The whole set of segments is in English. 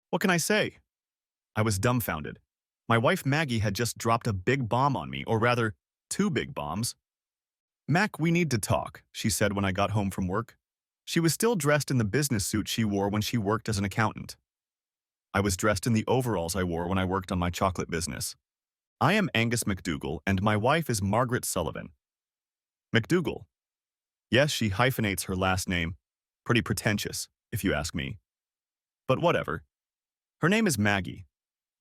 What can I say? I was dumbfounded. My wife Maggie had just dropped a big bomb on me, or rather, two big bombs. Mac, we need to talk, she said when I got home from work. She was still dressed in the business suit she wore when she worked as an accountant. I was dressed in the overalls I wore when I worked on my chocolate business. I am Angus McDougall, and my wife is Margaret Sullivan. McDougall. Yes, she hyphenates her last name. Pretty pretentious, if you ask me. But whatever. Her name is Maggie.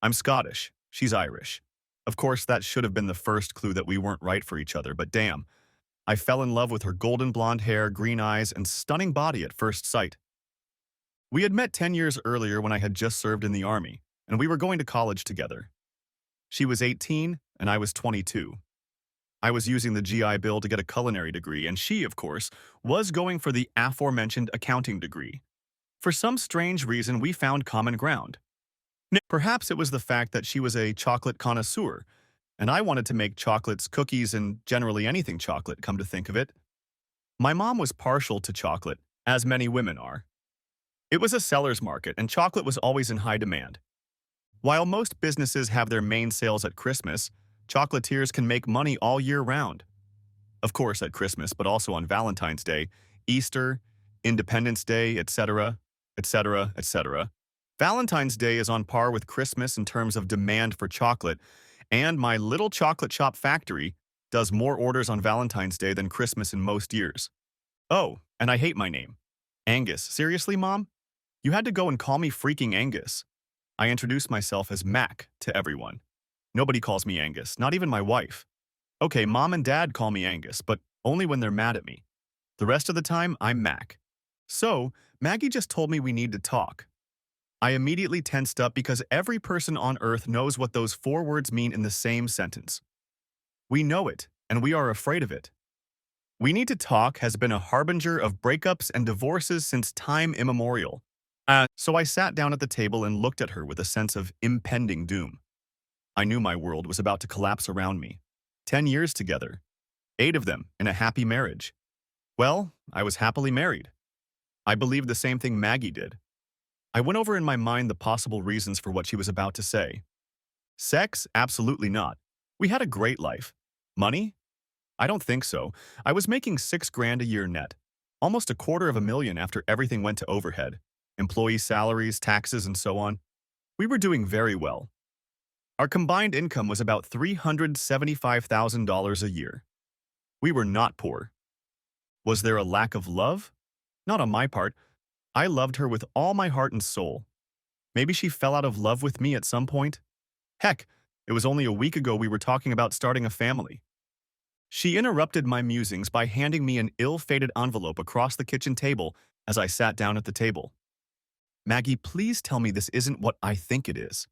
I'm Scottish. She's Irish. Of course, that should have been the first clue that we weren't right for each other, but damn, I fell in love with her golden blonde hair, green eyes, and stunning body at first sight. We had met 10 years earlier when I had just served in the Army, and we were going to college together. She was 18, and I was 22. I was using the GI Bill to get a culinary degree, and she, of course, was going for the aforementioned accounting degree. For some strange reason, we found common ground. Perhaps it was the fact that she was a chocolate connoisseur, and I wanted to make chocolates, cookies, and generally anything chocolate, come to think of it. My mom was partial to chocolate, as many women are. It was a seller's market, and chocolate was always in high demand. While most businesses have their main sales at Christmas, chocolatiers can make money all year round. Of course at Christmas, but also on Valentine's Day, Easter, Independence Day, etc., etc., etc. Valentine's Day is on par with Christmas in terms of demand for chocolate, and my little chocolate shop factory does more orders on Valentine's Day than Christmas in most years. Oh, and I hate my name. Angus. Seriously, Mom? You had to go and call me freaking Angus. I introduce myself as Mac to everyone. Nobody calls me Angus, not even my wife. Okay, Mom and Dad call me Angus, but only when they're mad at me. The rest of the time, I'm Mac. So, Maggie just told me we need to talk. I immediately tensed up because every person on Earth knows what those four words mean in the same sentence. We know it, and we are afraid of it. We need to talk has been a harbinger of breakups and divorces since time immemorial. So I sat down at the table and looked at her with a sense of impending doom. I knew my world was about to collapse around me. 10 years together. 8 of them in a happy marriage. Well, I was happily married. I believed the same thing Maggie did. I went over in my mind the possible reasons for what she was about to say. Sex? Absolutely not. We had a great life. Money? I don't think so. I was making $6,000 a year net. Almost $250,000 after everything went to overhead. Employee salaries, taxes, and so on. We were doing very well. Our combined income was about $375,000 a year. We were not poor. Was there a lack of love? Not on my part. I loved her with all my heart and soul. Maybe she fell out of love with me at some point. Heck, it was only a week ago we were talking about starting a family. She interrupted my musings by handing me an ill-fated envelope across the kitchen table as I sat down at the table. Maggie, please tell me this isn't what I think it is.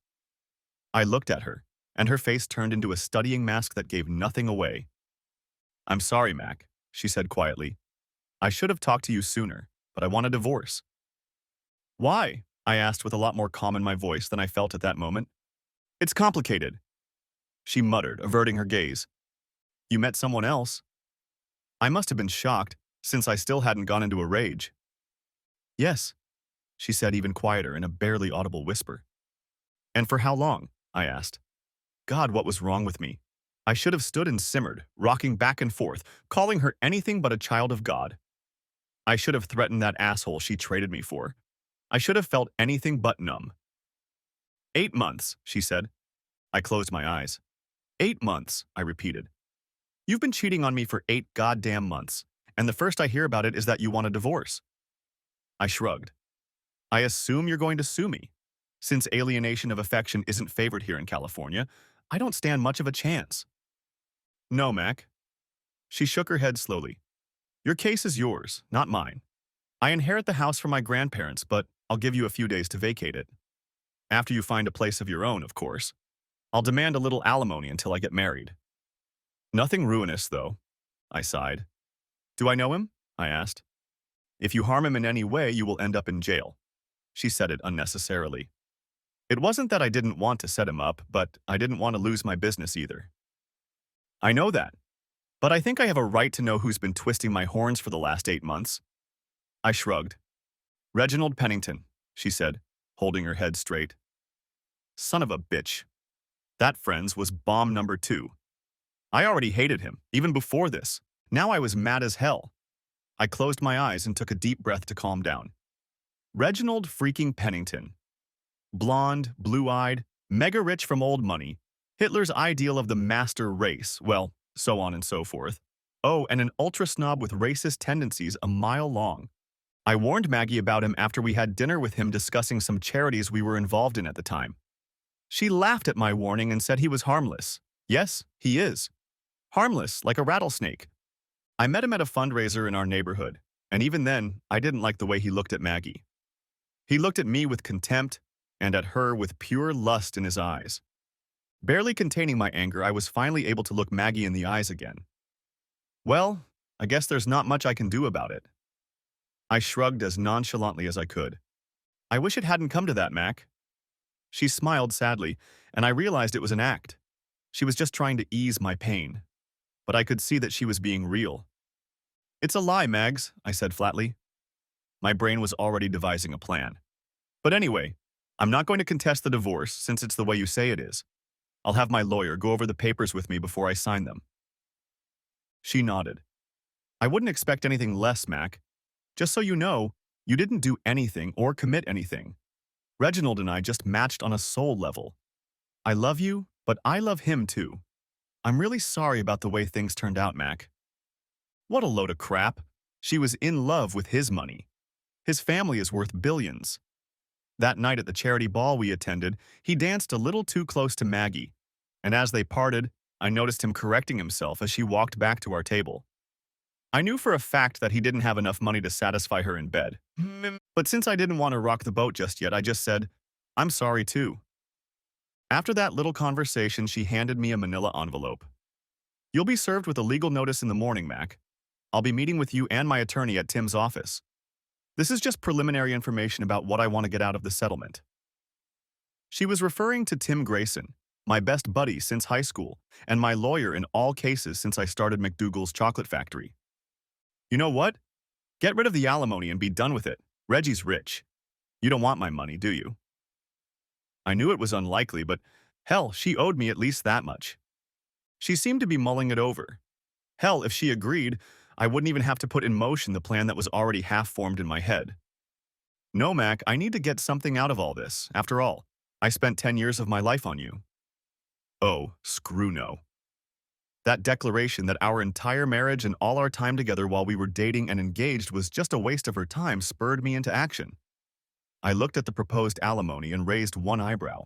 I looked at her, and her face turned into a studying mask that gave nothing away. I'm sorry, Mac, she said quietly. I should have talked to you sooner, but I want a divorce. Why? I asked with a lot more calm in my voice than I felt at that moment. It's complicated, she muttered, averting her gaze. You met someone else? I must have been shocked, since I still hadn't gone into a rage. Yes, she said even quieter in a barely audible whisper. And for how long? I asked. God, what was wrong with me? I should have stood and simmered, rocking back and forth, calling her anything but a child of God. I should have threatened that asshole she traded me for. I should have felt anything but numb. 8 months, she said. I closed my eyes. 8 months, I repeated. You've been cheating on me for 8 goddamn months, and the first I hear about it is that you want a divorce. I shrugged. I assume you're going to sue me. Since alienation of affection isn't favored here in California, I don't stand much of a chance. No, Mac. She shook her head slowly. Your case is yours, not mine. I inherit the house from my grandparents, but I'll give you a few days to vacate it. After you find a place of your own, of course. I'll demand a little alimony until I get married. Nothing ruinous, though. I sighed. Do I know him? I asked. If you harm him in any way, you will end up in jail. She said it unnecessarily. It wasn't that I didn't want to set him up, but I didn't want to lose my business either. I know that, but I think I have a right to know who's been twisting my horns for the last 8 months. I shrugged. Reginald Pennington, she said. holding her head straight. Son of a bitch. That, friends, was bomb number 2. I already hated him, even before this. Now I was mad as hell. I closed my eyes and took a deep breath to calm down. Reginald freaking Pennington. Blonde, blue-eyed, mega-rich from old money, Hitler's ideal of the master race, well, so on and so forth. Oh, and an ultra-snob with racist tendencies a mile long. I warned Maggie about him after we had dinner with him discussing some charities we were involved in at the time. She laughed at my warning and said he was harmless. Yes, he is. Harmless, like a rattlesnake. I met him at a fundraiser in our neighborhood, and even then, I didn't like the way he looked at Maggie. He looked at me with contempt, and at her with pure lust in his eyes. Barely containing my anger, I was finally able to look Maggie in the eyes again. Well, I guess there's not much I can do about it. I shrugged as nonchalantly as I could. I wish it hadn't come to that, Mac. She smiled sadly, and I realized it was an act. She was just trying to ease my pain. But I could see that she was being real. It's a lie, Mags, I said flatly. My brain was already devising a plan. But anyway, I'm not going to contest the divorce since it's the way you say it is. I'll have my lawyer go over the papers with me before I sign them. She nodded. I wouldn't expect anything less, Mac. Just so you know, you didn't do anything or commit anything. Reginald and I just matched on a soul level. I love you, but I love him too. I'm really sorry about the way things turned out, Mac. What a load of crap. She was in love with his money. His family is worth billions. That night at the charity ball we attended, he danced a little too close to Maggie, and as they parted, I noticed him correcting himself as she walked back to our table. I knew for a fact that he didn't have enough money to satisfy her in bed. But since I didn't want to rock the boat just yet, I just said, I'm sorry too. After that little conversation, she handed me a manila envelope. You'll be served with a legal notice in the morning, Mac. I'll be meeting with you and my attorney at Tim's office. This is just preliminary information about what I want to get out of the settlement. She was referring to Tim Grayson, my best buddy since high school, and my lawyer in all cases since I started McDougal's chocolate factory. You know what? Get rid of the alimony and be done with it. Reggie's rich. You don't want my money, do you? I knew it was unlikely, but hell, she owed me at least that much. She seemed to be mulling it over. Hell, if she agreed, I wouldn't even have to put in motion the plan that was already half-formed in my head. No, Mac, I need to get something out of all this. After all, I spent 10 years of my life on you. Oh, screw no. That declaration that our entire marriage and all our time together while we were dating and engaged was just a waste of her time spurred me into action. I looked at the proposed alimony and raised one eyebrow.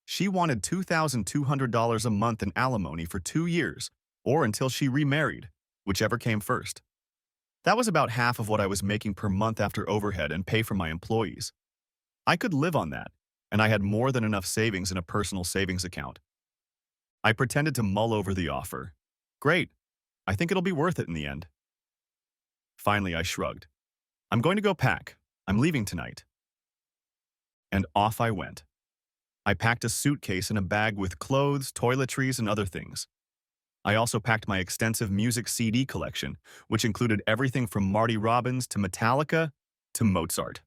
She wanted $2,200 a month in alimony for 2 years, or until she remarried, whichever came first. That was about half of what I was making per month after overhead and pay for my employees. I could live on that, and I had more than enough savings in a personal savings account. I pretended to mull over the offer. Great. I think it'll be worth it in the end. Finally, I shrugged. I'm going to go pack. I'm leaving tonight. And off I went. I packed a suitcase and a bag with clothes, toiletries, and other things. I also packed my extensive music CD collection, which included everything from Marty Robbins to Metallica to Mozart.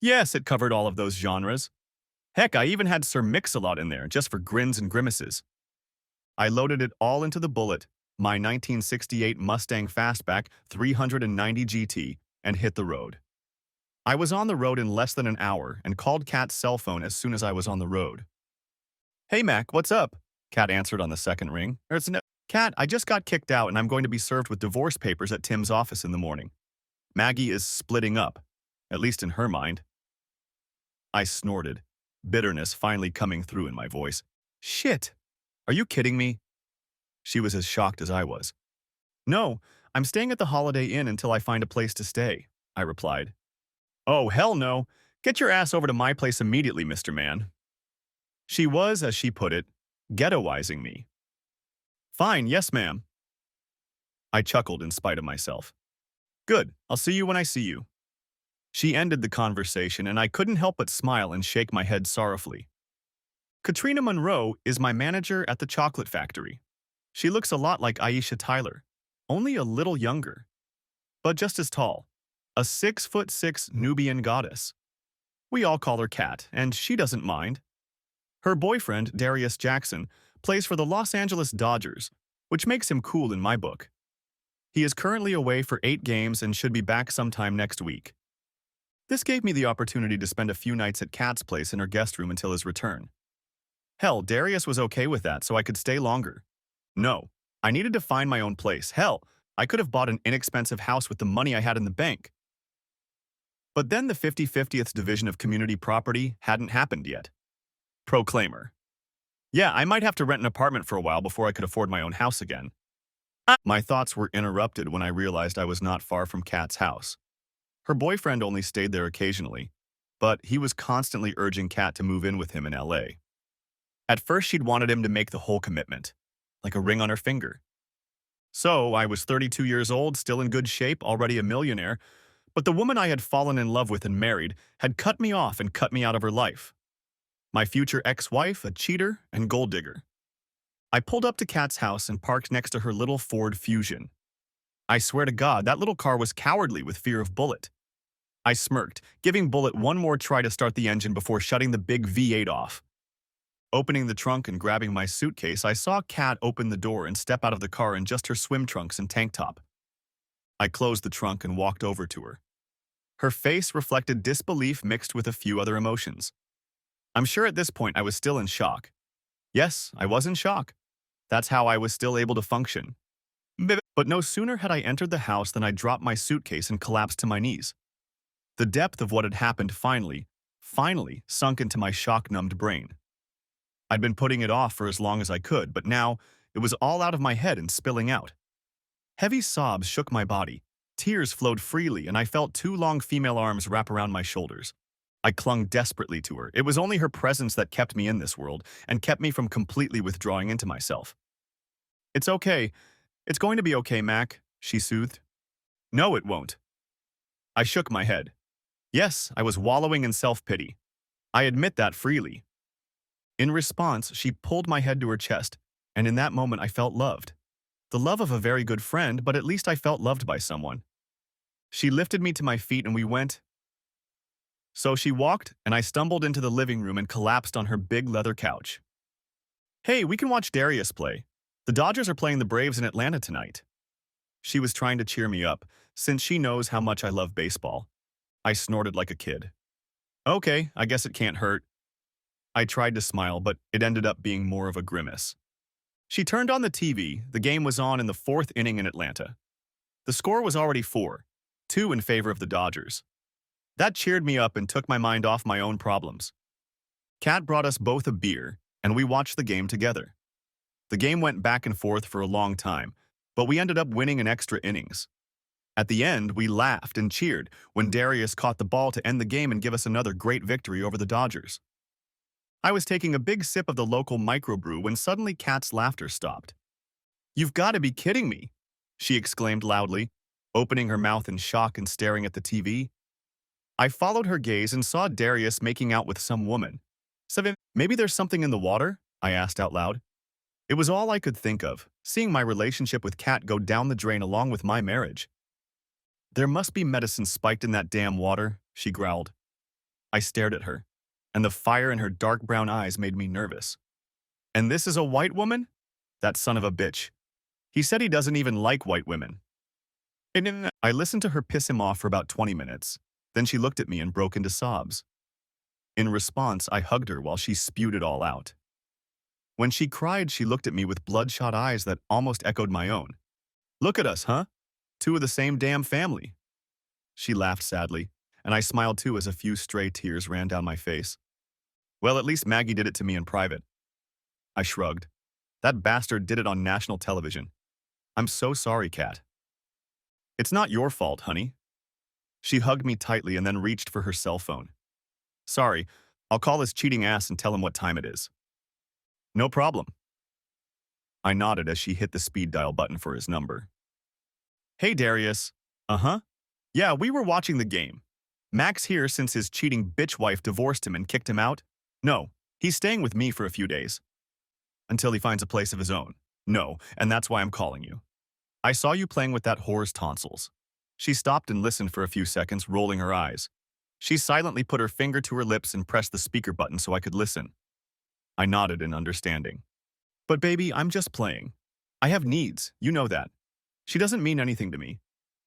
Yes, it covered all of those genres. Heck, I even had Sir Mix-a-Lot in there, just for grins and grimaces. I loaded it all into the Bullet, my 1968 Mustang Fastback 390 GT, and hit the road. I was on the road in less than an hour and called Kat's cell phone as soon as I was on the road. Hey, Mac, what's up? Kat answered on the second ring. Kat, I just got kicked out and I'm going to be served with divorce papers at Tim's office in the morning. Maggie is splitting up, at least in her mind. I snorted, bitterness finally coming through in my voice. Shit! Are you kidding me? She was as shocked as I was. No, I'm staying at the Holiday Inn until I find a place to stay, I replied. Oh, hell no. Get your ass over to my place immediately, Mr. Man. She was, as she put it, ghettoizing me. Fine, yes, ma'am. I chuckled in spite of myself. Good, I'll see you when I see you. She ended the conversation, and I couldn't help but smile and shake my head sorrowfully. Katrina Monroe is my manager at the chocolate factory. She looks a lot like Aisha Tyler, only a little younger, but just as tall. A 6'6" Nubian goddess. We all call her Cat, and she doesn't mind. Her boyfriend, Darius Jackson, plays for the Los Angeles Dodgers, which makes him cool in my book. He is currently away for 8 games and should be back sometime next week. This gave me the opportunity to spend a few nights at Kat's place in her guest room until his return. Hell, Darius was okay with that, so I could stay longer. No, I needed to find my own place. Hell, I could have bought an inexpensive house with the money I had in the bank. But then the 50/50th division of community property hadn't happened yet. Proclaimer. Yeah, I might have to rent an apartment for a while before I could afford my own house again. My thoughts were interrupted when I realized I was not far from Kat's house. Her boyfriend only stayed there occasionally, but he was constantly urging Kat to move in with him in LA. At first, she'd wanted him to make the whole commitment, like a ring on her finger. So, I was 32 years old, still in good shape, already a millionaire, but the woman I had fallen in love with and married had cut me off and cut me out of her life. My future ex-wife, a cheater, and gold digger. I pulled up to Kat's house and parked next to her little Ford Fusion. I swear to God, that little car was cowardly with fear of Bullet. I smirked, giving Bullet one more try to start the engine before shutting the big V8 off. Opening the trunk and grabbing my suitcase, I saw Kat open the door and step out of the car in just her swim trunks and tank top. I closed the trunk and walked over to her. Her face reflected disbelief mixed with a few other emotions. I'm sure at this point I was still in shock. Yes, I was in shock. That's how I was still able to function. But no sooner had I entered the house than I dropped my suitcase and collapsed to my knees. The depth of what had happened finally sunk into my shock-numbed brain. I'd been putting it off for as long as I could, but now it was all out of my head and spilling out. Heavy sobs shook my body, tears flowed freely, and I felt 2 long female arms wrap around my shoulders. I clung desperately to her. It was only her presence that kept me in this world and kept me from completely withdrawing into myself. It's okay. It's going to be okay, Mac, she soothed. No, it won't. I shook my head. Yes, I was wallowing in self-pity. I admit that freely. In response, she pulled my head to her chest, and in that moment I felt loved. The love of a very good friend, but at least I felt loved by someone. She lifted me to my feet and we went. So she walked, and I stumbled into the living room and collapsed on her big leather couch. Hey, we can watch Darius play. The Dodgers are playing the Braves in Atlanta tonight. She was trying to cheer me up, since she knows how much I love baseball. I snorted like a kid. Okay, I guess it can't hurt. I tried to smile, but it ended up being more of a grimace. She turned on the TV. The game was on in the 4th inning in Atlanta. The score was already 4-2 in favor of the Dodgers. That cheered me up and took my mind off my own problems. Kat brought us both a beer, and we watched the game together. The game went back and forth for a long time, but we ended up winning in extra innings. At the end, we laughed and cheered when Darius caught the ball to end the game and give us another great victory over the Dodgers. I was taking a big sip of the local microbrew when suddenly Kat's laughter stopped. You've got to be kidding me, she exclaimed loudly, opening her mouth in shock and staring at the TV. I followed her gaze and saw Darius making out with some woman. Maybe there's something in the water? I asked out loud. It was all I could think of, seeing my relationship with Kat go down the drain along with my marriage. There must be medicine spiked in that damn water, she growled. I stared at her, and the fire in her dark brown eyes made me nervous. And this is a white woman? That son of a bitch. He said he doesn't even like white women. I listened to her piss him off for about 20 minutes. Then she looked at me and broke into sobs. In response, I hugged her while she spewed it all out. When she cried, she looked at me with bloodshot eyes that almost echoed my own. Look at us, huh? 2 of the same damn family. She laughed sadly, and I smiled too as a few stray tears ran down my face. Well, at least Maggie did it to me in private. I shrugged. That bastard did it on national television. I'm so sorry, Kat. It's not your fault, honey. She hugged me tightly and then reached for her cell phone. Sorry, I'll call his cheating ass and tell him what time it is. No problem. I nodded as she hit the speed dial button for his number. Hey, Darius. Uh-huh. Yeah, we were watching the game. Mac's here since his cheating bitch wife divorced him and kicked him out. No, he's staying with me for a few days. Until he finds a place of his own. No, and that's why I'm calling you. I saw you playing with that whore's tonsils. She stopped and listened for a few seconds, rolling her eyes. She silently put her finger to her lips and pressed the speaker button so I could listen. I nodded in understanding. But baby, I'm just playing. I have needs, you know that. She doesn't mean anything to me.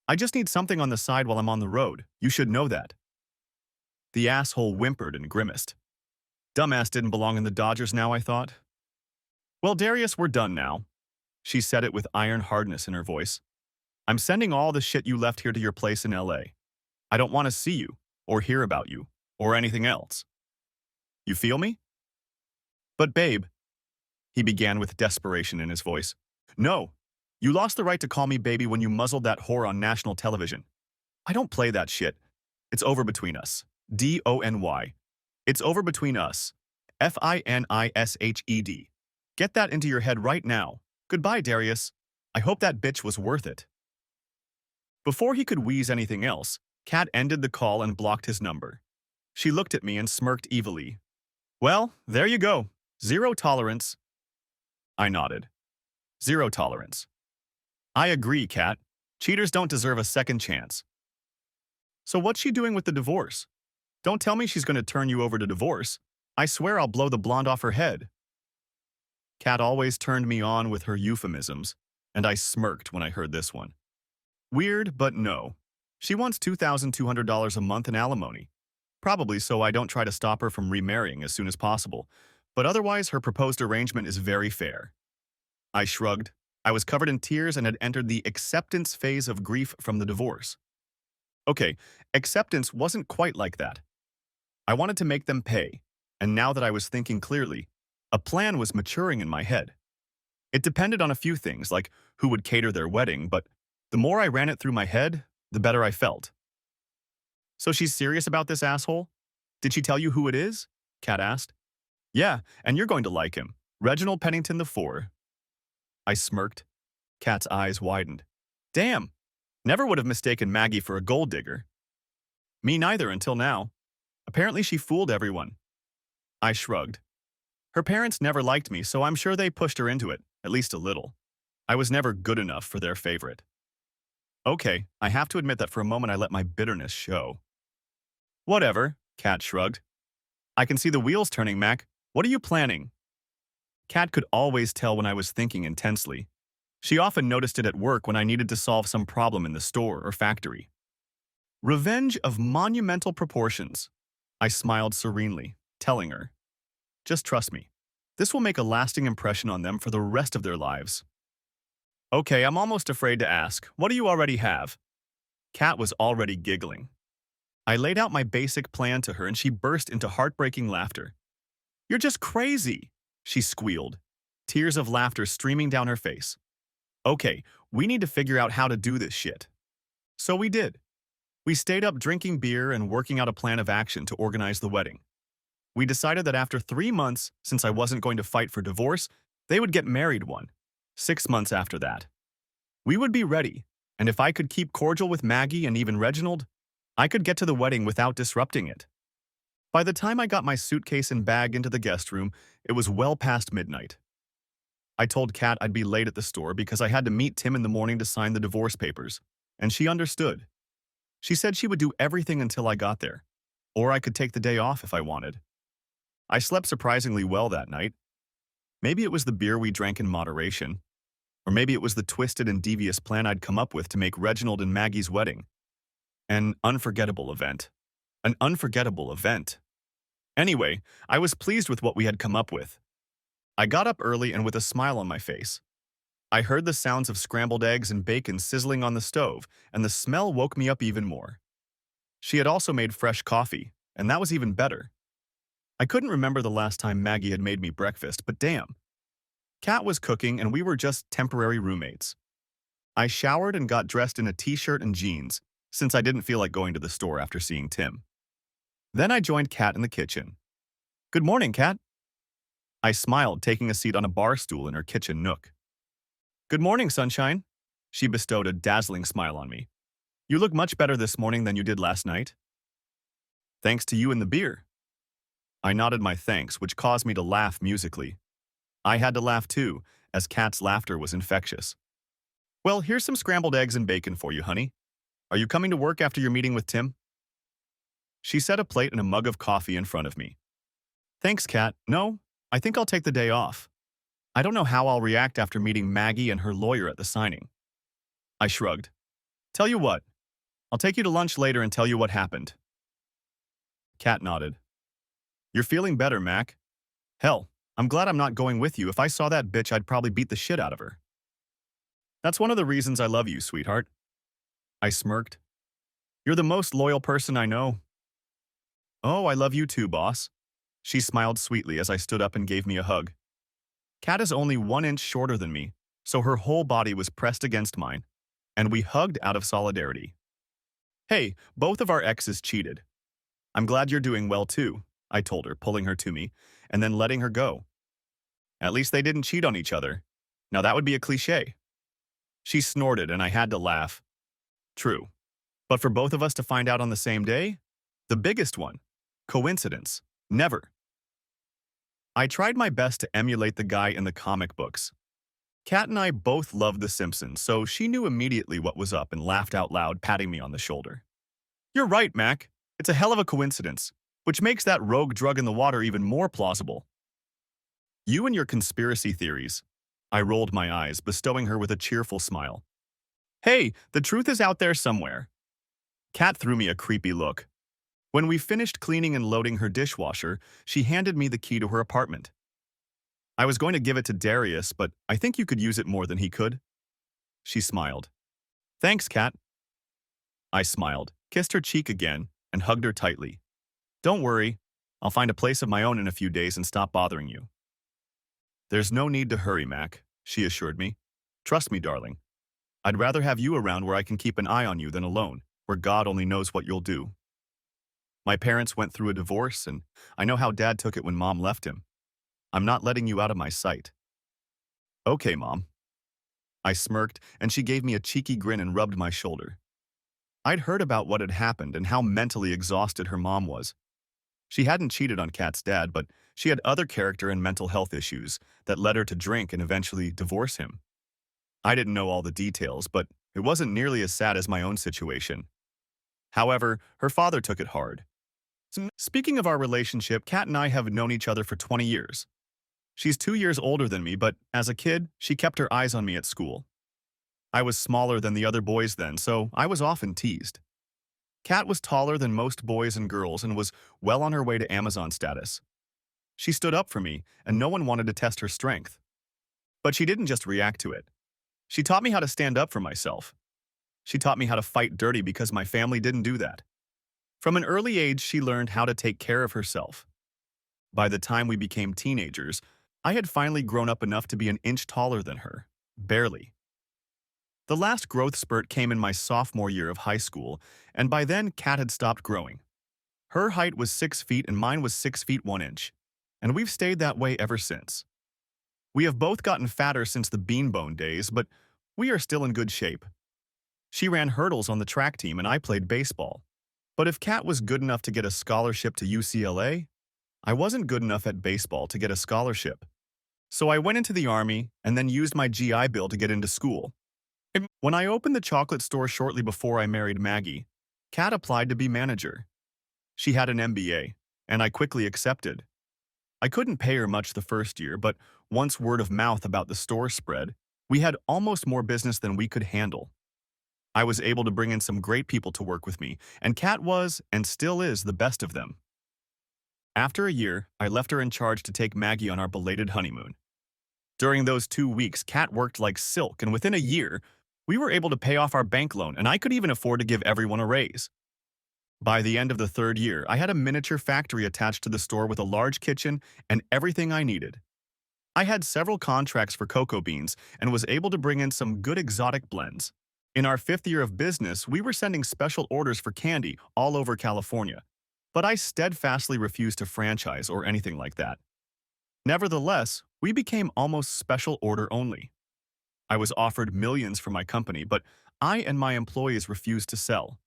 I just need something on the side while I'm on the road. You should know that. The asshole whimpered and grimaced. Dumbass didn't belong in the Dodgers now, I thought. Well, Darius, we're done now. She said it with iron hardness in her voice. I'm sending all the shit you left here to your place in LA. I don't want to see you, or hear about you, or anything else. You feel me? But babe, he began with desperation in his voice. No, you lost the right to call me baby when you muzzled that whore on national television. I don't play that shit. It's over between us. D-O-N-Y. It's over between us. F-I-N-I-S-H-E-D. Get that into your head right now. Goodbye, Darius. I hope that bitch was worth it. Before he could wheeze anything else, Kat ended the call and blocked his number. She looked at me and smirked evilly. Well, there you go. Zero tolerance. I nodded. Zero tolerance. I agree, Kat. Cheaters don't deserve a second chance. So what's she doing with the divorce? Don't tell me she's going to turn you over to divorce. I swear I'll blow the blonde off her head. Kat always turned me on with her euphemisms, and I smirked when I heard this one. Weird, but no. She wants $2,200 a month in alimony. Probably so I don't try to stop her from remarrying as soon as possible, but otherwise her proposed arrangement is very fair. I shrugged. I was covered in tears and had entered the acceptance phase of grief from the divorce. Okay, acceptance wasn't quite like that. I wanted to make them pay, and now that I was thinking clearly, a plan was maturing in my head. It depended on a few things, like who would cater their wedding, but the more I ran it through my head, the better I felt. So she's serious about this asshole? Did she tell you who it is? Kat asked. Yeah, and you're going to like him. Reginald Pennington IV. I smirked. Kat's eyes widened. Damn, never would have mistaken Maggie for a gold digger. Me neither until now. Apparently she fooled everyone. I shrugged. Her parents never liked me, so I'm sure they pushed her into it, at least a little. I was never good enough for their favorite. Okay, I have to admit that for a moment I let my bitterness show. Whatever, Kat shrugged. I can see the wheels turning, Mac. What are you planning? Kat could always tell when I was thinking intensely. She often noticed it at work when I needed to solve some problem in the store or factory. Revenge of monumental proportions. I smiled serenely, telling her, just trust me. This will make a lasting impression on them for the rest of their lives. Okay, I'm almost afraid to ask. What do you already have? Kat was already giggling. I laid out my basic plan to her and she burst into heartbreaking laughter. You're just crazy, she squealed, tears of laughter streaming down her face. Okay, we need to figure out how to do this shit. So we did. We stayed up drinking beer and working out a plan of action to organize the wedding. We decided that after 3 months, since I wasn't going to fight for divorce, they would get married 6 months after that. We would be ready, and if I could keep cordial with Maggie and even Reginald, I could get to the wedding without disrupting it. By the time I got my suitcase and bag into the guest room, it was well past midnight. I told Kat I'd be late at the store because I had to meet Tim in the morning to sign the divorce papers, and she understood. She said she would do everything until I got there, or I could take the day off if I wanted. I slept surprisingly well that night. Maybe it was the beer we drank in moderation, or maybe it was the twisted and devious plan I'd come up with to make Reginald and Maggie's wedding an unforgettable event. An unforgettable event. Anyway, I was pleased with what we had come up with. I got up early and with a smile on my face. I heard the sounds of scrambled eggs and bacon sizzling on the stove, and the smell woke me up even more. She had also made fresh coffee, and that was even better. I couldn't remember the last time Maggie had made me breakfast, but damn. Kat was cooking and we were just temporary roommates. I showered and got dressed in a t-shirt and jeans, since I didn't feel like going to the store after seeing Tim. Then I joined Kat in the kitchen. Good morning, Kat. I smiled, taking a seat on a bar stool in her kitchen nook. Good morning, sunshine. She bestowed a dazzling smile on me. You look much better this morning than you did last night. Thanks to you and the beer. I nodded my thanks, which caused me to laugh musically. I had to laugh too, as Kat's laughter was infectious. Well, here's some scrambled eggs and bacon for you, honey. Are you coming to work after your meeting with Tim? She set a plate and a mug of coffee in front of me. Thanks, Kat. No, I think I'll take the day off. I don't know how I'll react after meeting Maggie and her lawyer at the signing. I shrugged. Tell you what, I'll take you to lunch later and tell you what happened. Kat nodded. You're feeling better, Mac. Hell, I'm glad I'm not going with you. If I saw that bitch, I'd probably beat the shit out of her. That's one of the reasons I love you, sweetheart. I smirked. You're the most loyal person I know. Oh, I love you too, boss. She smiled sweetly as I stood up and gave me a hug. Kat is only 1 inch shorter than me, so her whole body was pressed against mine, and we hugged out of solidarity. Hey, both of our exes cheated. I'm glad you're doing well too, I told her, pulling her to me, and then letting her go. At least they didn't cheat on each other. Now that would be a cliche. She snorted and I had to laugh. True. But for both of us to find out on the same day? The biggest one. Coincidence. Never. I tried my best to emulate the guy in the comic books. Kat and I both loved The Simpsons, so she knew immediately what was up and laughed out loud, patting me on the shoulder. You're right, Mac. It's a hell of a coincidence, which makes that rogue drug in the water even more plausible. You and your conspiracy theories. I rolled my eyes, bestowing her with a cheerful smile. Hey, the truth is out there somewhere. Kat threw me a creepy look. When we finished cleaning and loading her dishwasher, she handed me the key to her apartment. I was going to give it to Darius, but I think you could use it more than he could. She smiled. Thanks, Kat. I smiled, kissed her cheek again, and hugged her tightly. Don't worry, I'll find a place of my own in a few days and stop bothering you. There's no need to hurry, Mac, she assured me. Trust me, darling. I'd rather have you around where I can keep an eye on you than alone, where God only knows what you'll do. My parents went through a divorce, and I know how Dad took it when Mom left him. I'm not letting you out of my sight. Okay, Mom. I smirked, and she gave me a cheeky grin and rubbed my shoulder. I'd heard about what had happened and how mentally exhausted her mom was. She hadn't cheated on Kat's dad, but she had other character and mental health issues that led her to drink and eventually divorce him. I didn't know all the details, but it wasn't nearly as sad as my own situation. However, her father took it hard. Speaking of our relationship, Kat and I have known each other for 20 years. She's 2 years older than me, but as a kid, she kept her eyes on me at school. I was smaller than the other boys then, so I was often teased. Kat was taller than most boys and girls and was well on her way to Amazon status. She stood up for me, and no one wanted to test her strength. But she didn't just react to it. She taught me how to stand up for myself. She taught me how to fight dirty because my family didn't do that. From an early age, she learned how to take care of herself. By the time we became teenagers, I had finally grown up enough to be an inch taller than her. Barely. The last growth spurt came in my sophomore year of high school, and by then Kat had stopped growing. Her height was 6 feet and mine was 6 feet 1 inch, and we've stayed that way ever since. We have both gotten fatter since the beanbone days, but we are still in good shape. She ran hurdles on the track team and I played baseball. But if Kat was good enough to get a scholarship to UCLA, I wasn't good enough at baseball to get a scholarship. So I went into the Army and then used my GI Bill to get into school. When I opened the chocolate store shortly before I married Maggie, Kat applied to be manager. She had an MBA, and I quickly accepted. I couldn't pay her much the first year, but once word of mouth about the store spread, we had almost more business than we could handle. I was able to bring in some great people to work with me, and Kat was, and still is, the best of them. After a year, I left her in charge to take Maggie on our belated honeymoon. During those 2 weeks, Kat worked like silk, and within a year, we were able to pay off our bank loan, and I could even afford to give everyone a raise. By the end of the 3rd year, I had a miniature factory attached to the store with a large kitchen and everything I needed. I had several contracts for cocoa beans and was able to bring in some good exotic blends. In our 5th year of business, we were sending special orders for candy all over California, but I steadfastly refused to franchise or anything like that. Nevertheless, we became almost special order only. I was offered millions for my company, but I and my employees refused to sell.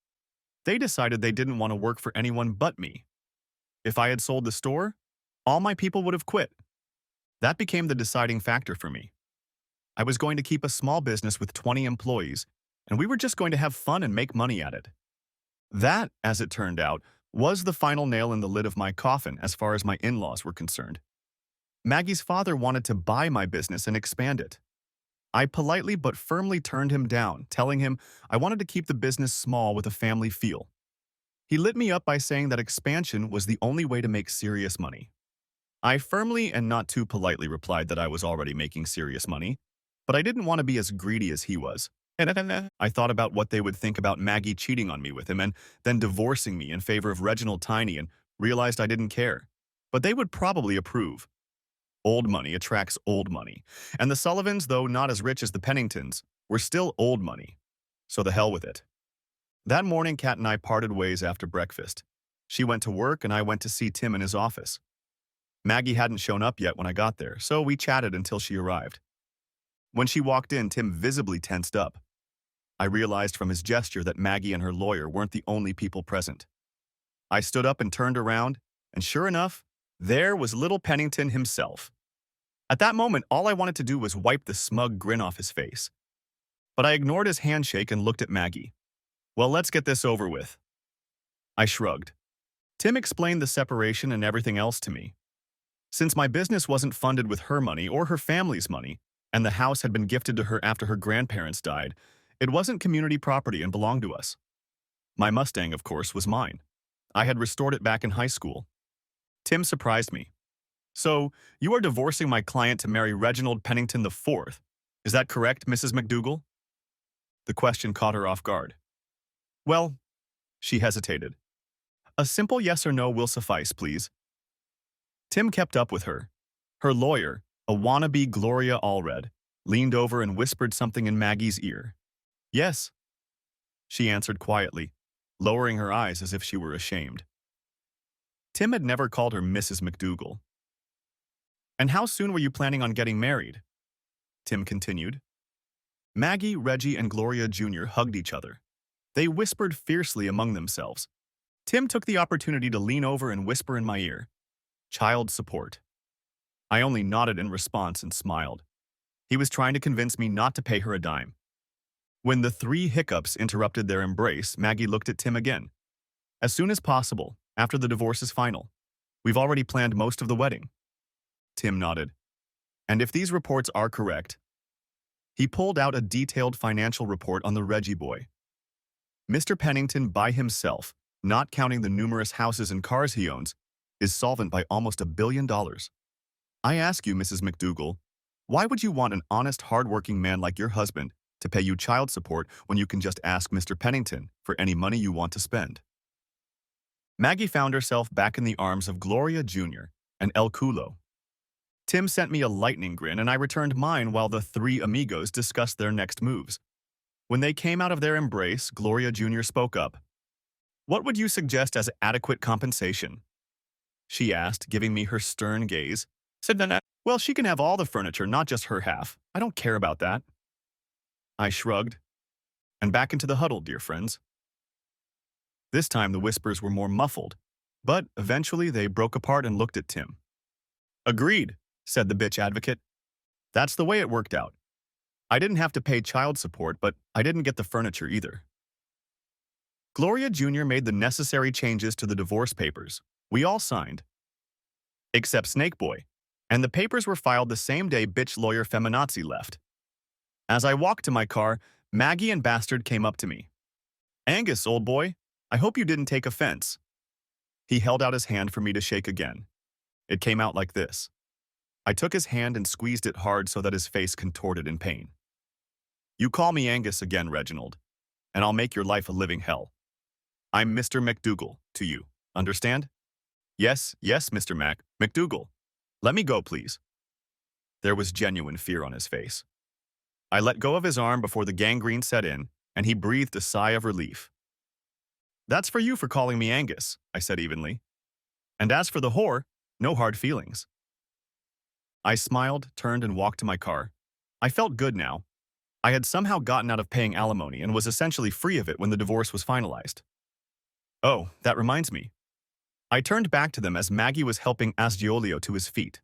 They decided they didn't want to work for anyone but me. If I had sold the store, all my people would have quit. That became the deciding factor for me. I was going to keep a small business with 20 employees, and we were just going to have fun and make money at it. That, as it turned out, was the final nail in the lid of my coffin as far as my in-laws were concerned. Maggie's father wanted to buy my business and expand it. I politely but firmly turned him down, telling him I wanted to keep the business small with a family feel. He lit me up by saying that expansion was the only way to make serious money. I firmly and not too politely replied that I was already making serious money, but I didn't want to be as greedy as he was. I thought about what they would think about Maggie cheating on me with him and then divorcing me in favor of Reginald Tiny and realized I didn't care. But they would probably approve. Old money attracts old money, and the Sullivans, though not as rich as the Penningtons, were still old money. So the hell with it. That morning, Kat and I parted ways after breakfast. She went to work and I went to see Tim in his office. Maggie hadn't shown up yet when I got there, so we chatted until she arrived. When she walked in, Tim visibly tensed up. I realized from his gesture that Maggie and her lawyer weren't the only people present. I stood up and turned around, and sure enough, there was little Pennington himself. At that moment, all I wanted to do was wipe the smug grin off his face. But I ignored his handshake and looked at Maggie. Well, let's get this over with. I shrugged. Tim explained the separation and everything else to me. Since my business wasn't funded with her money or her family's money, and the house had been gifted to her after her grandparents died, it wasn't community property and belonged to us. My Mustang, of course, was mine. I had restored it back in high school. Tim surprised me. So, you are divorcing my client to marry Reginald Pennington IV. Is that correct, Mrs. McDougall? The question caught her off guard. Well, she hesitated. A simple yes or no will suffice, please. Tim kept up with her. Her lawyer, a wannabe Gloria Allred, leaned over and whispered something in Maggie's ear. Yes, she answered quietly, lowering her eyes as if she were ashamed. Tim had never called her Mrs. McDougall. And how soon were you planning on getting married? Tim continued. Maggie, Reggie, and Gloria Jr. hugged each other. They whispered fiercely among themselves. Tim took the opportunity to lean over and whisper in my ear, child support. I only nodded in response and smiled. He was trying to convince me not to pay her a dime. When the three hiccups interrupted their embrace, Maggie looked at Tim again. As soon as possible, after the divorce is final. We've already planned most of the wedding. Tim nodded. And if these reports are correct, he pulled out a detailed financial report on the Reggie boy. Mr. Pennington by himself, not counting the numerous houses and cars he owns, is solvent by almost $1 billion. I ask you, Mrs. McDougall, why would you want an honest, hard-working man like your husband to pay you child support when you can just ask Mr. Pennington for any money you want to spend? Maggie found herself back in the arms of Gloria Jr. and El Culo. Tim sent me a lightning grin and I returned mine while the three amigos discussed their next moves. When they came out of their embrace, Gloria Jr. spoke up. What would you suggest as adequate compensation? She asked, giving me her stern gaze. Well, she can have all the furniture, not just her half. I don't care about that. I shrugged. And back into the huddle, dear friends. This time the whispers were more muffled, but eventually they broke apart and looked at Tim. Agreed, said the bitch advocate. That's the way it worked out. I didn't have to pay child support, but I didn't get the furniture either. Gloria Jr. made the necessary changes to the divorce papers. We all signed. Except Snake Boy. And the papers were filed the same day bitch lawyer Feminazi left. As I walked to my car, Maggie and Bastard came up to me. Angus, old boy, I hope you didn't take offense. He held out his hand for me to shake again. It came out like this. I took his hand and squeezed it hard so that his face contorted in pain. You call me Angus again, Reginald, and I'll make your life a living hell. I'm Mr. McDougall to you, understand? Yes, Mr. McDougall. Let me go, please. There was genuine fear on his face. I let go of his arm before the gangrene set in, and he breathed a sigh of relief. That's for you for calling me Angus, I said evenly. And as for the whore, no hard feelings. I smiled, turned, and walked to my car. I felt good now. I had somehow gotten out of paying alimony and was essentially free of it when the divorce was finalized. Oh, that reminds me. I turned back to them as Maggie was helping Asgiolio to his feet.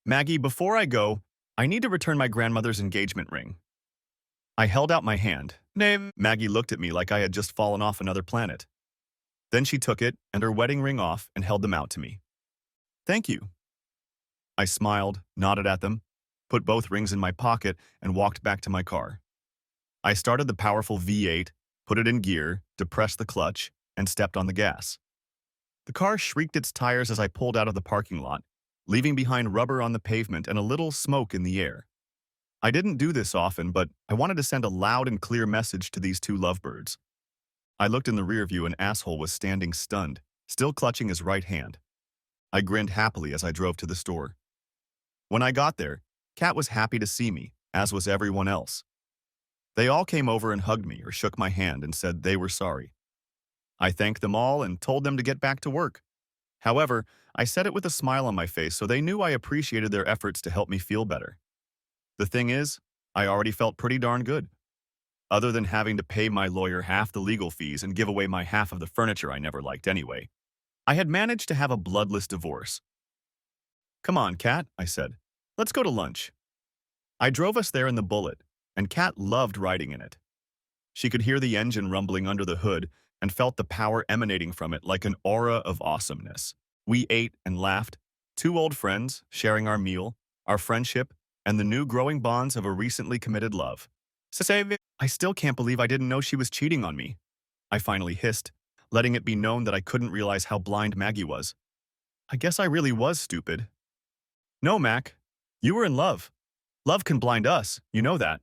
Maggie, before I go, I need to return my grandmother's engagement ring. I held out my hand. Name. Maggie looked at me like I had just fallen off another planet. Then she took it and her wedding ring off and held them out to me. Thank you. I smiled, nodded at them, put both rings in my pocket, and walked back to my car. I started the powerful V8, put it in gear, depressed the clutch, and stepped on the gas. The car shrieked its tires as I pulled out of the parking lot, leaving behind rubber on the pavement and a little smoke in the air. I didn't do this often, but I wanted to send a loud and clear message to these two lovebirds. I looked in the rearview and Asshole was standing stunned, still clutching his right hand. I grinned happily as I drove to the store. When I got there, Kat was happy to see me, as was everyone else. They all came over and hugged me or shook my hand and said they were sorry. I thanked them all and told them to get back to work. However, I said it with a smile on my face so they knew I appreciated their efforts to help me feel better. The thing is, I already felt pretty darn good. Other than having to pay my lawyer half the legal fees and give away my half of the furniture I never liked anyway, I had managed to have a bloodless divorce. Come on, Kat, I said. Let's go to lunch. I drove us there in the Bullet, and Kat loved riding in it. She could hear the engine rumbling under the hood and felt the power emanating from it like an aura of awesomeness. We ate and laughed, two old friends sharing our meal, our friendship, and the new growing bonds of a recently committed love. I still can't believe I didn't know she was cheating on me. I finally hissed, letting it be known that I couldn't realize how blind Maggie was. I guess I really was stupid. No, Mac. You were in love. Love can blind us, you know that.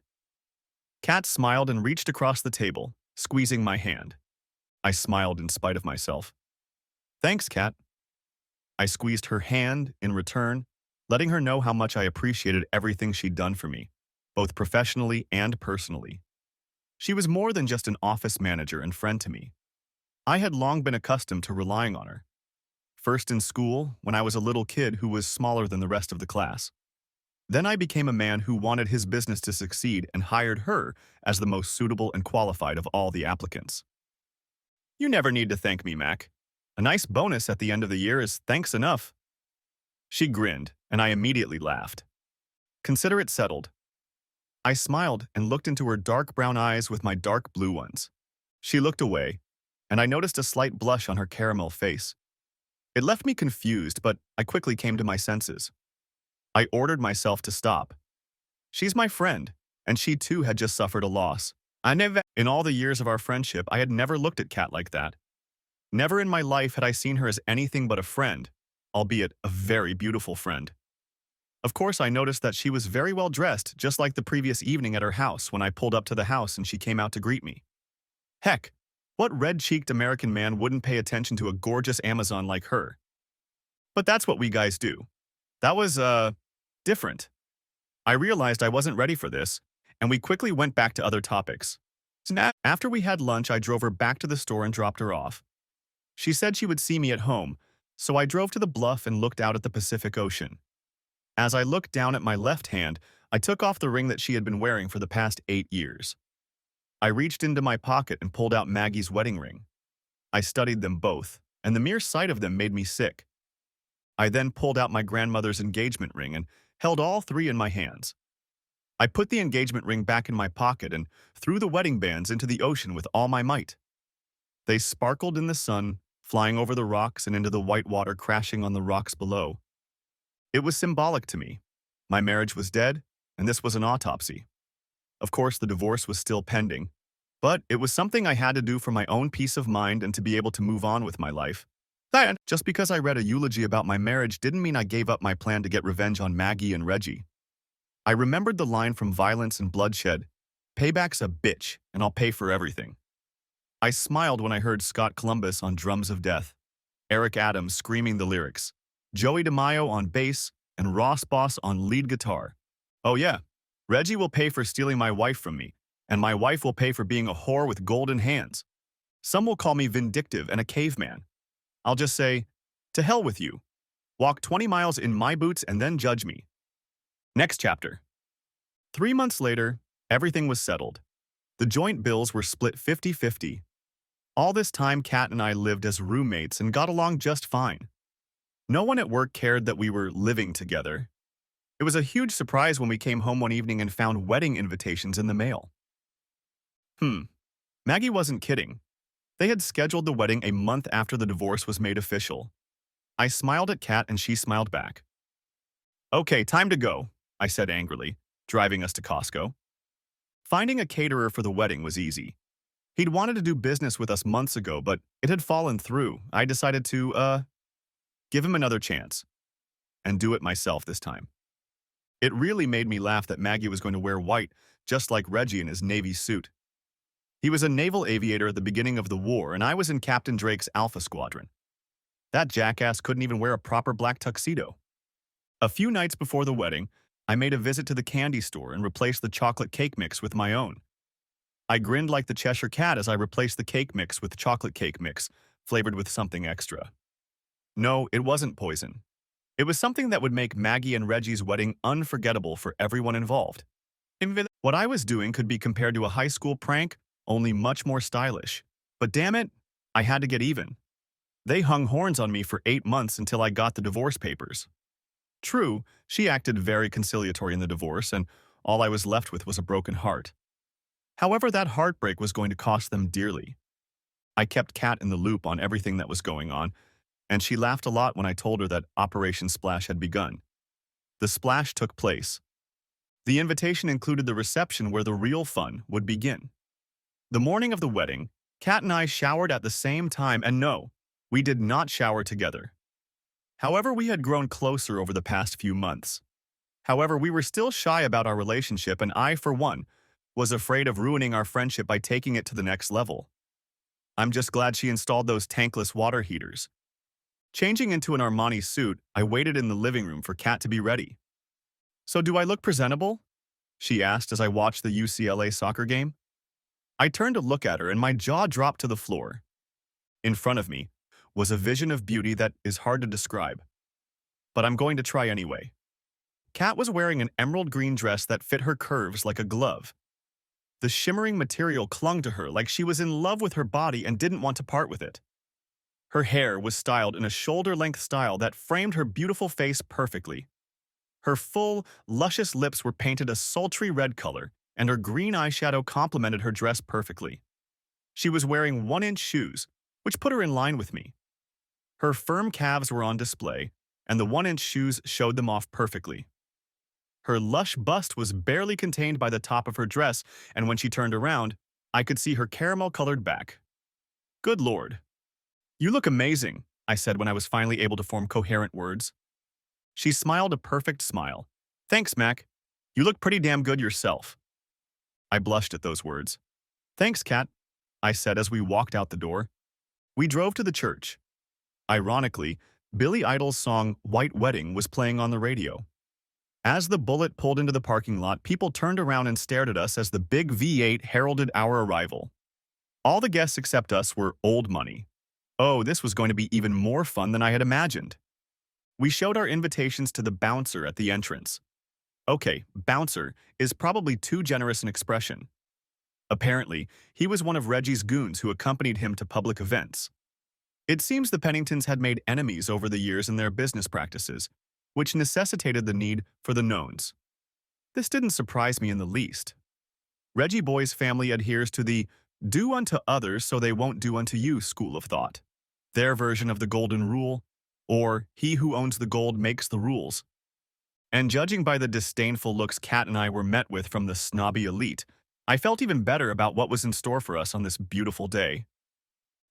Kat smiled and reached across the table, squeezing my hand. I smiled in spite of myself. Thanks, Kat. I squeezed her hand in return, letting her know how much I appreciated everything she'd done for me, both professionally and personally. She was more than just an office manager and friend to me. I had long been accustomed to relying on her. First in school, when I was a little kid who was smaller than the rest of the class. Then I became a man who wanted his business to succeed and hired her as the most suitable and qualified of all the applicants. You never need to thank me, Mac. A nice bonus at the end of the year is thanks enough. She grinned, and I immediately laughed. Consider it settled. I smiled and looked into her dark brown eyes with my dark blue ones. She looked away, and I noticed a slight blush on her caramel face. It left me confused, but I quickly came to my senses. I ordered myself to stop. She's my friend, and she too had just suffered a loss. In all the years of our friendship, I had never looked at Kat like that. Never in my life had I seen her as anything but a friend, albeit a very beautiful friend. Of course, I noticed that she was very well dressed, just like the previous evening at her house when I pulled up to the house and she came out to greet me. Heck, what red-cheeked American man wouldn't pay attention to a gorgeous Amazon like her? But that's what we guys do. That was, different. I realized I wasn't ready for this, and we quickly went back to other topics. After we had lunch, I drove her back to the store and dropped her off. She said she would see me at home, so I drove to the bluff and looked out at the Pacific Ocean. As I looked down at my left hand, I took off the ring that she had been wearing for the past 8 years. I reached into my pocket and pulled out Maggie's wedding ring. I studied them both, and the mere sight of them made me sick. I then pulled out my grandmother's engagement ring and held all three in my hands. I put the engagement ring back in my pocket and threw the wedding bands into the ocean with all my might. They sparkled in the sun, flying over the rocks and into the white water crashing on the rocks below. It was symbolic to me. My marriage was dead, and this was an autopsy. Of course, the divorce was still pending, but it was something I had to do for my own peace of mind and to be able to move on with my life. Just because I read a eulogy about my marriage didn't mean I gave up my plan to get revenge on Maggie and Reggie. I remembered the line from Violence and Bloodshed, "Payback's a bitch, and I'll pay for everything." I smiled when I heard Scott Columbus on drums of death, Eric Adams screaming the lyrics, Joey DeMaio on bass, and Ross Boss on lead guitar. Oh yeah, Reggie will pay for stealing my wife from me, and my wife will pay for being a whore with golden hands. Some will call me vindictive and a caveman. I'll just say, to hell with you. Walk 20 miles in my boots and then judge me. Next chapter. 3 months later, everything was settled. The joint bills were split 50-50. All this time, Kat and I lived as roommates and got along just fine. No one at work cared that we were living together. It was a huge surprise when we came home one evening and found wedding invitations in the mail. Maggie wasn't kidding. They had scheduled the wedding a month after the divorce was made official. I smiled at Kat and she smiled back. Okay, time to go, I said angrily, driving us to Costco. Finding a caterer for the wedding was easy. He'd wanted to do business with us months ago, but it had fallen through. I decided to, give him another chance and do it myself this time. It really made me laugh that Maggie was going to wear white, just like Reggie in his Navy suit. He was a naval aviator at the beginning of the war, and I was in Captain Drake's Alpha Squadron. That jackass couldn't even wear a proper black tuxedo. A few nights before the wedding, I made a visit to the candy store and replaced the chocolate cake mix with my own. I grinned like the Cheshire Cat as I replaced the cake mix with chocolate cake mix, flavored with something extra. No, it wasn't poison. It was something that would make Maggie and Reggie's wedding unforgettable for everyone involved. What I was doing could be compared to a high school prank, only much more stylish. But damn it, I had to get even. They hung horns on me for 8 months until I got the divorce papers. True, she acted very conciliatory in the divorce, and all I was left with was a broken heart. However, that heartbreak was going to cost them dearly. I kept Kat in the loop on everything that was going on, and she laughed a lot when I told her that Operation Splash had begun. The splash took place. The invitation included the reception where the real fun would begin. The morning of the wedding, Kat and I showered at the same time, and no, we did not shower together. However, we had grown closer over the past few months. However, we were still shy about our relationship, and I, for one, was afraid of ruining our friendship by taking it to the next level. I'm just glad she installed those tankless water heaters. Changing into an Armani suit, I waited in the living room for Kat to be ready. So do I look presentable? She asked as I watched the UCLA soccer game. I turned to look at her and my jaw dropped to the floor. In front of me was a vision of beauty that is hard to describe. But I'm going to try anyway. Kat was wearing an emerald green dress that fit her curves like a glove. The shimmering material clung to her like she was in love with her body and didn't want to part with it. Her hair was styled in a shoulder-length style that framed her beautiful face perfectly. Her full, luscious lips were painted a sultry red color, and her green eyeshadow complemented her dress perfectly. She was wearing 1-inch shoes, which put her in line with me. Her firm calves were on display, and the 1-inch shoes showed them off perfectly. Her lush bust was barely contained by the top of her dress, and when she turned around, I could see her caramel-colored back. Good Lord. You look amazing, I said when I was finally able to form coherent words. She smiled a perfect smile. Thanks, Mac. You look pretty damn good yourself. I blushed at those words. Thanks, Kat, I said as we walked out the door. We drove to the church. Ironically, Billy Idol's song White Wedding was playing on the radio. As the Bullet pulled into the parking lot, people turned around and stared at us as the big V8 heralded our arrival. All the guests except us were old money. Oh, this was going to be even more fun than I had imagined. We showed our invitations to the bouncer at the entrance. Okay, bouncer is probably too generous an expression. Apparently, he was one of Reggie's goons who accompanied him to public events. It seems the Penningtons had made enemies over the years in their business practices, which necessitated the need for the knowns. This didn't surprise me in the least. Reggie Boy's family adheres to the do unto others so they won't do unto you school of thought. Their version of the golden rule, or he who owns the gold makes the rules. And judging by the disdainful looks Kat and I were met with from the snobby elite, I felt even better about what was in store for us on this beautiful day.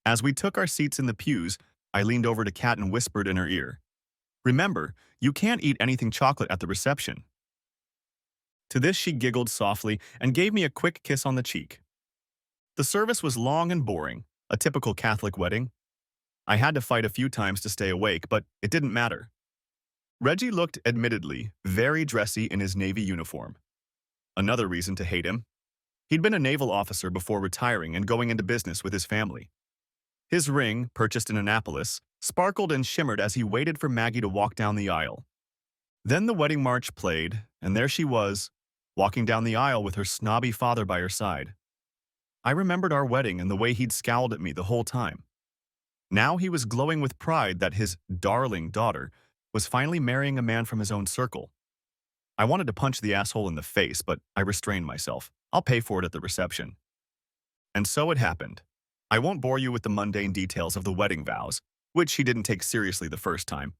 As we took our seats in the pews, I leaned over to Kat and whispered in her ear, "Remember, you can't eat anything chocolate at the reception." To this she giggled softly and gave me a quick kiss on the cheek. The service was long and boring, a typical Catholic wedding. I had to fight a few times to stay awake, but it didn't matter. Reggie looked, admittedly, very dressy in his Navy uniform. Another reason to hate him. He'd been a naval officer before retiring and going into business with his family. His ring, purchased in Annapolis, sparkled and shimmered as he waited for Maggie to walk down the aisle. Then the wedding march played, and there she was, walking down the aisle with her snobby father by her side. I remembered our wedding and the way he'd scowled at me the whole time. Now he was glowing with pride that his darling daughter was finally marrying a man from his own circle. I wanted to punch the asshole in the face, but I restrained myself. I'll pay for it at the reception. And so it happened. I won't bore you with the mundane details of the wedding vows, which she didn't take seriously the first time,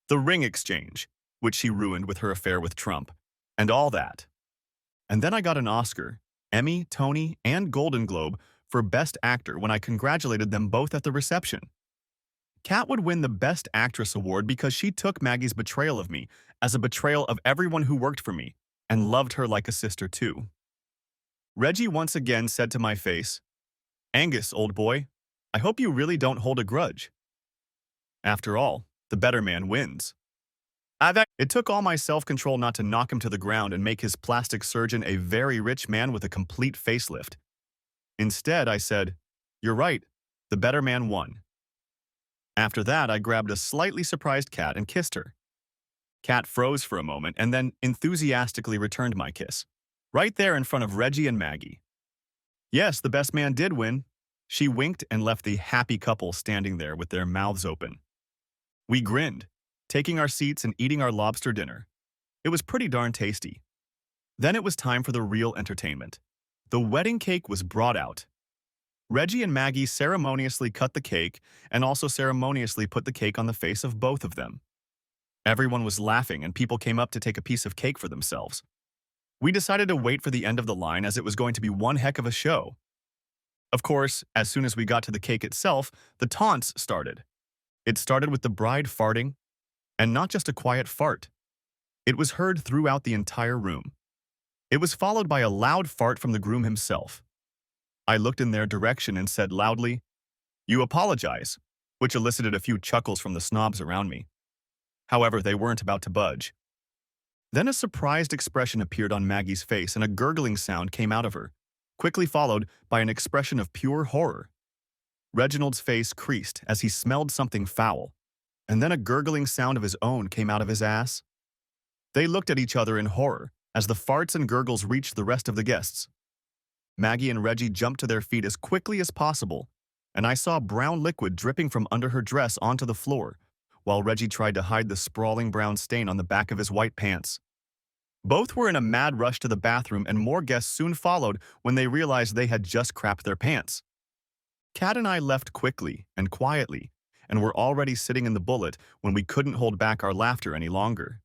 the ring exchange, which she ruined with her affair with Trump, and all that. And then I got an Oscar, Emmy, Tony, and Golden Globe for Best Actor when I congratulated them both at the reception. Kat would win the Best Actress award because she took Maggie's betrayal of me as a betrayal of everyone who worked for me and loved her like a sister too. Reggie once again said to my face, "Angus, old boy, I hope you really don't hold a grudge. After all, the better man wins." It took all my self-control not to knock him to the ground and make his plastic surgeon a very rich man with a complete facelift. Instead, I said, "You're right, the better man won." After that, I grabbed a slightly surprised Kat and kissed her. Kat froze for a moment and then enthusiastically returned my kiss, right there in front of Reggie and Maggie. Yes, the best man did win. She winked and left the happy couple standing there with their mouths open. We grinned, taking our seats and eating our lobster dinner. It was pretty darn tasty. Then it was time for the real entertainment. The wedding cake was brought out. Reggie and Maggie ceremoniously cut the cake and also ceremoniously put the cake on the face of both of them. Everyone was laughing and people came up to take a piece of cake for themselves. We decided to wait for the end of the line as it was going to be one heck of a show. Of course, as soon as we got to the cake itself, the taunts started. It started with the bride farting, and not just a quiet fart. It was heard throughout the entire room. It was followed by a loud fart from the groom himself. I looked in their direction and said loudly, "You apologize," which elicited a few chuckles from the snobs around me. However, they weren't about to budge. Then a surprised expression appeared on Maggie's face and a gurgling sound came out of her, quickly followed by an expression of pure horror. Reginald's face creased as he smelled something foul, and then a gurgling sound of his own came out of his ass. They looked at each other in horror as the farts and gurgles reached the rest of the guests. Maggie and Reggie jumped to their feet as quickly as possible, and I saw brown liquid dripping from under her dress onto the floor, while Reggie tried to hide the sprawling brown stain on the back of his white pants. Both were in a mad rush to the bathroom and more guests soon followed when they realized they had just crapped their pants. Kat and I left quickly and quietly, and were already sitting in the bullet when we couldn't hold back our laughter any longer.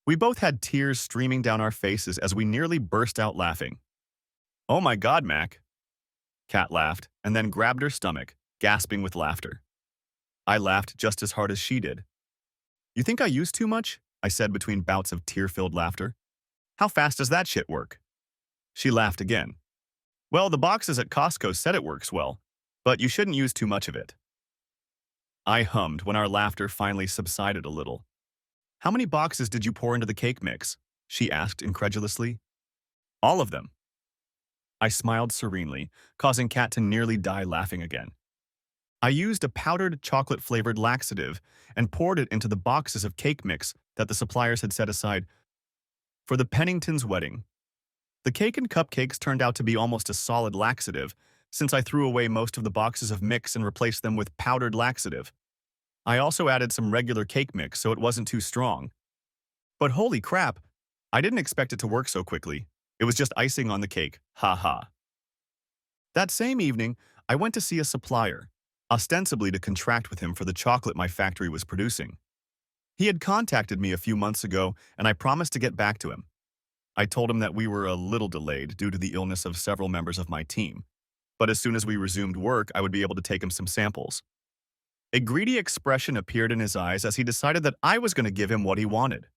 We both had tears streaming down our faces as we nearly burst out laughing. "Oh my God, Mac!" Kat laughed and then grabbed her stomach, gasping with laughter. I laughed just as hard as she did. "You think I use too much?" I said between bouts of tear-filled laughter. "How fast does that shit work?" She laughed again. "Well, the boxes at Costco said it works well, but you shouldn't use too much of it." I hummed when our laughter finally subsided a little. "How many boxes did you pour into the cake mix?" she asked incredulously. "All of them." I smiled serenely, causing Kat to nearly die laughing again. I used a powdered chocolate-flavored laxative and poured it into the boxes of cake mix that the suppliers had set aside for the Penningtons' wedding. The cake and cupcakes turned out to be almost a solid laxative, since I threw away most of the boxes of mix and replaced them with powdered laxative. I also added some regular cake mix so it wasn't too strong. But holy crap, I didn't expect it to work so quickly. It was just icing on the cake, ha ha. That same evening, I went to see a supplier, ostensibly to contract with him for the chocolate my factory was producing. He had contacted me a few months ago, and I promised to get back to him. I told him that we were a little delayed due to the illness of several members of my team, but as soon as we resumed work, I would be able to take him some samples. A greedy expression appeared in his eyes as he decided that I was going to give him what he wanted.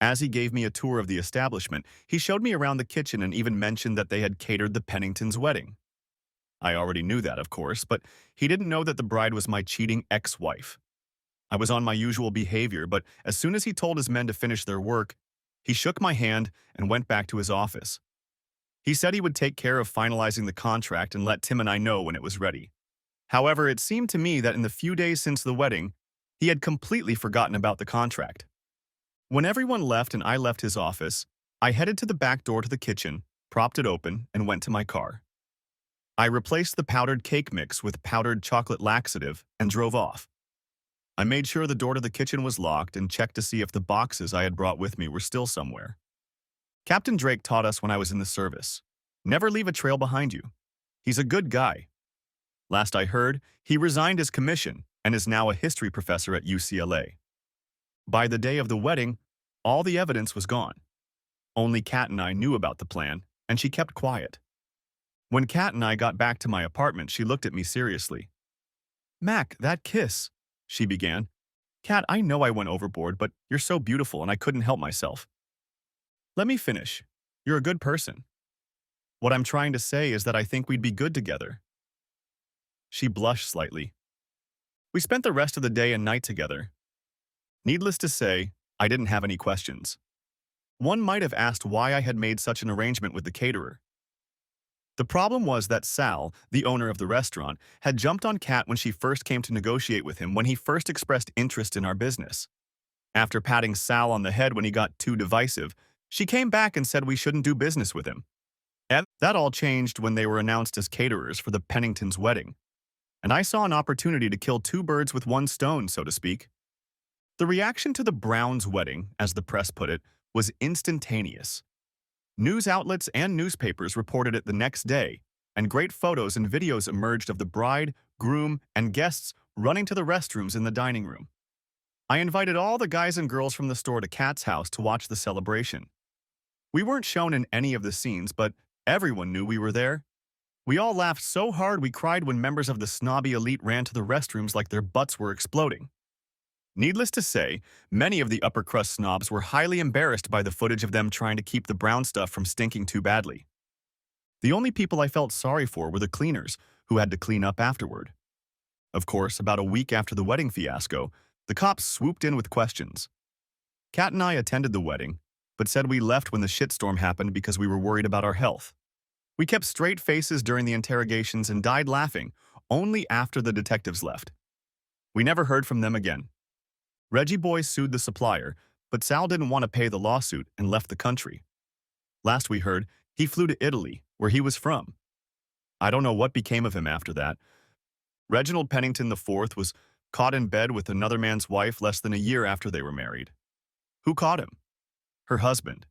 As he gave me a tour of the establishment, he showed me around the kitchen and even mentioned that they had catered the Penningtons' wedding. I already knew that, of course, but he didn't know that the bride was my cheating ex-wife. I was on my usual behavior, but as soon as he told his men to finish their work, he shook my hand and went back to his office. He said he would take care of finalizing the contract and let Tim and I know when it was ready. However, it seemed to me that in the few days since the wedding, he had completely forgotten about the contract. When everyone left and I left his office, I headed to the back door to the kitchen, propped it open, and went to my car. I replaced the powdered cake mix with powdered chocolate laxative and drove off. I made sure the door to the kitchen was locked and checked to see if the boxes I had brought with me were still somewhere. Captain Drake taught us when I was in the service, never leave a trail behind you. He's a good guy. Last I heard, he resigned his commission and is now a history professor at UCLA. By the day of the wedding, all the evidence was gone. Only Kat and I knew about the plan, and she kept quiet. When Kat and I got back to my apartment, she looked at me seriously. "Mac, that kiss," she began. "Kat, I know I went overboard, but you're so beautiful and I couldn't help myself." "Let me finish. You're a good person. What I'm trying to say is that I think we'd be good together." She blushed slightly. We spent the rest of the day and night together. Needless to say, I didn't have any questions. One might have asked why I had made such an arrangement with the caterer. The problem was that Sal, the owner of the restaurant, had jumped on Kat when she first came to negotiate with him when he first expressed interest in our business. After patting Sal on the head when he got too divisive, she came back and said we shouldn't do business with him. And that all changed when they were announced as caterers for the Penningtons' wedding. And I saw an opportunity to kill two birds with one stone, so to speak. The reaction to the Browns' wedding, as the press put it, was instantaneous. News outlets and newspapers reported it the next day, and great photos and videos emerged of the bride, groom, and guests running to the restrooms in the dining room. I invited all the guys and girls from the store to Kat's house to watch the celebration. We weren't shown in any of the scenes, but everyone knew we were there. We all laughed so hard we cried when members of the snobby elite ran to the restrooms like their butts were exploding. Needless to say, many of the upper-crust snobs were highly embarrassed by the footage of them trying to keep the brown stuff from stinking too badly. The only people I felt sorry for were the cleaners, who had to clean up afterward. Of course, about a week after the wedding fiasco, the cops swooped in with questions. Kat and I attended the wedding, but said we left when the shitstorm happened because we were worried about our health. We kept straight faces during the interrogations and died laughing only after the detectives left. We never heard from them again. Reggie Boy sued the supplier, but Sal didn't want to pay the lawsuit and left the country. Last we heard, he flew to Italy, where he was from. I don't know what became of him after that. Reginald Pennington IV was caught in bed with another man's wife less than a year after they were married. Who caught him? Her husband.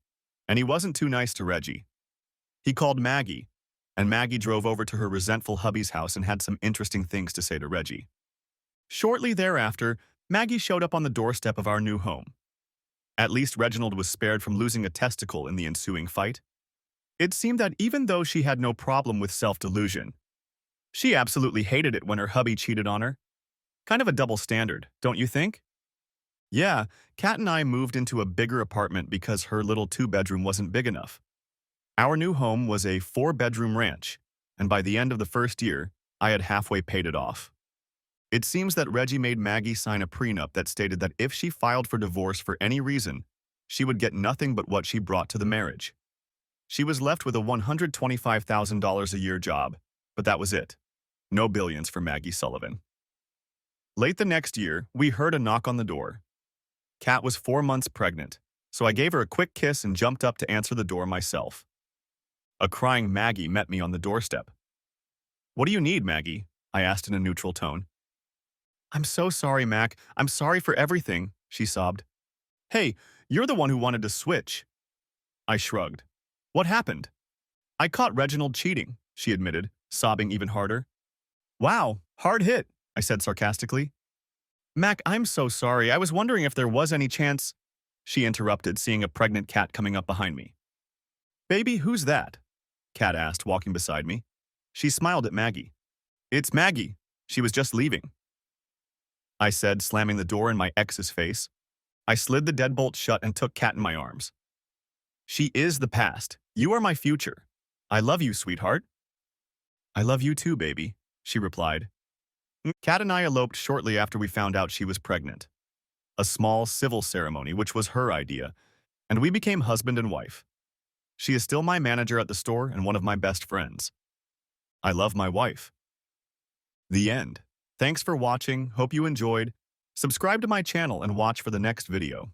And he wasn't too nice to Reggie. He called Maggie, and Maggie drove over to her resentful hubby's house and had some interesting things to say to Reggie. Shortly thereafter, Maggie showed up on the doorstep of our new home. At least Reginald was spared from losing a testicle in the ensuing fight. It seemed that even though she had no problem with self-delusion, she absolutely hated it when her hubby cheated on her. Kind of a double standard, don't you think? Yeah, Kat and I moved into a bigger apartment because her little two-bedroom wasn't big enough. Our new home was a 4-bedroom ranch, and by the end of the first year, I had halfway paid it off. It seems that Reggie made Maggie sign a prenup that stated that if she filed for divorce for any reason, she would get nothing but what she brought to the marriage. She was left with a $125,000 a year job, but that was it. No billions for Maggie Sullivan. Late the next year, we heard a knock on the door. Kat was 4 months pregnant, so I gave her a quick kiss and jumped up to answer the door myself. A crying Maggie met me on the doorstep. "What do you need, Maggie?" I asked in a neutral tone. "I'm so sorry, Mac. I'm sorry for everything," she sobbed. "Hey, you're the one who wanted to switch." I shrugged. "What happened?" "I caught Reginald cheating," she admitted, sobbing even harder. "Wow, hard hit," I said sarcastically. "Mac, I'm so sorry. I was wondering if there was any chance—" She interrupted, seeing a pregnant cat coming up behind me. "Baby, who's that?" Kat asked, walking beside me. She smiled at Maggie. "It's Maggie. She was just leaving," I said, slamming the door in my ex's face. I slid the deadbolt shut and took Kat in my arms. "She is the past. You are my future. I love you, sweetheart." "I love you too, baby," she replied. Kat and I eloped shortly after we found out she was pregnant. A small civil ceremony, which was her idea, and we became husband and wife. She is still my manager at the store and one of my best friends. I love my wife. The end. Thanks for watching. Hope you enjoyed. Subscribe to my channel and watch for the next video.